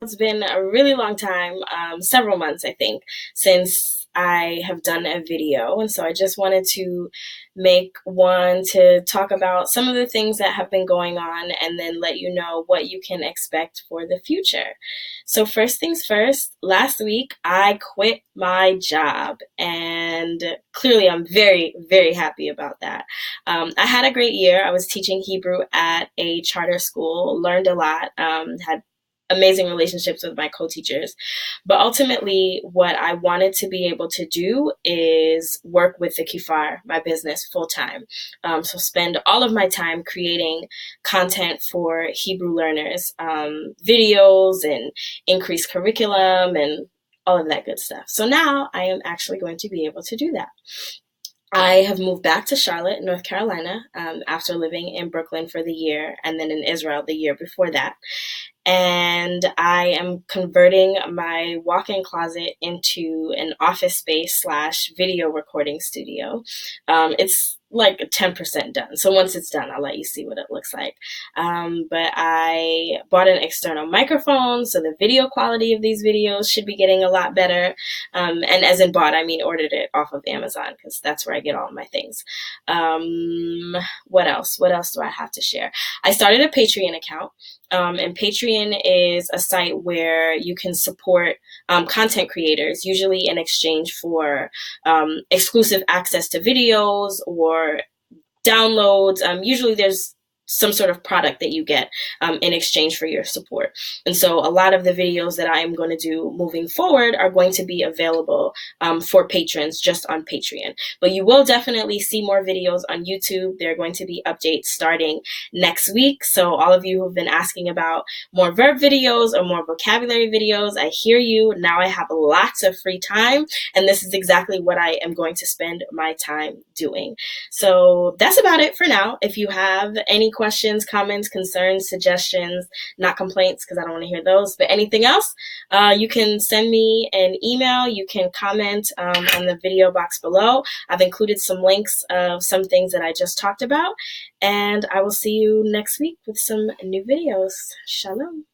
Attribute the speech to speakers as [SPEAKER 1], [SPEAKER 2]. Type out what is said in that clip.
[SPEAKER 1] It's been a really long time, several months, I think, since I have done a video. And so I just wanted to make one to talk about some of the things that have been going on and then let you know what you can expect for the future. So, first things first, last week I quit my job, and clearly I'm very, very happy about that. I had a great year. I was teaching Hebrew at a charter school, learned a lot, had amazing relationships with my co-teachers. But ultimately, what I wanted to be able to do is work with the Kefar, my business, full time. So spend all of my time creating content for Hebrew learners, videos and increased curriculum and all of that good stuff. So now I am actually going to be able to do that. I have moved back to Charlotte, North Carolina, after living in Brooklyn for the year and then in Israel the year before that. And I am converting my walk-in closet into an office space slash video recording studio. It's like 10% done. So once it's done, I'll let you see what it looks like. But I bought an external microphone, so the video quality of these videos should be getting a lot better. And as in bought, I mean ordered it off of Amazon because that's where I get all of my things. What else? What else do I have to share? I started a Patreon account. And Patreon is a site where you can support content creators, usually in exchange for exclusive access to videos or downloads. Usually there's some sort of product that you get in exchange for your support. And so a lot of the videos that I am going to do moving forward are going to be available for patrons just on Patreon. But you will definitely see more videos on YouTube. There are going to be updates starting next week. So all of you who've been asking about more verb videos or more vocabulary videos, I hear you. Now I have lots of free time, and this is exactly what I am going to spend my time doing. So that's about it for now. If you have any questions, comments, concerns, suggestions, not complaints, because I don't want to hear those, but anything else, you can send me an email. You can comment on the video box below. I've included some links of some things that I just talked about, and I will see you next week with some new videos. Shalom.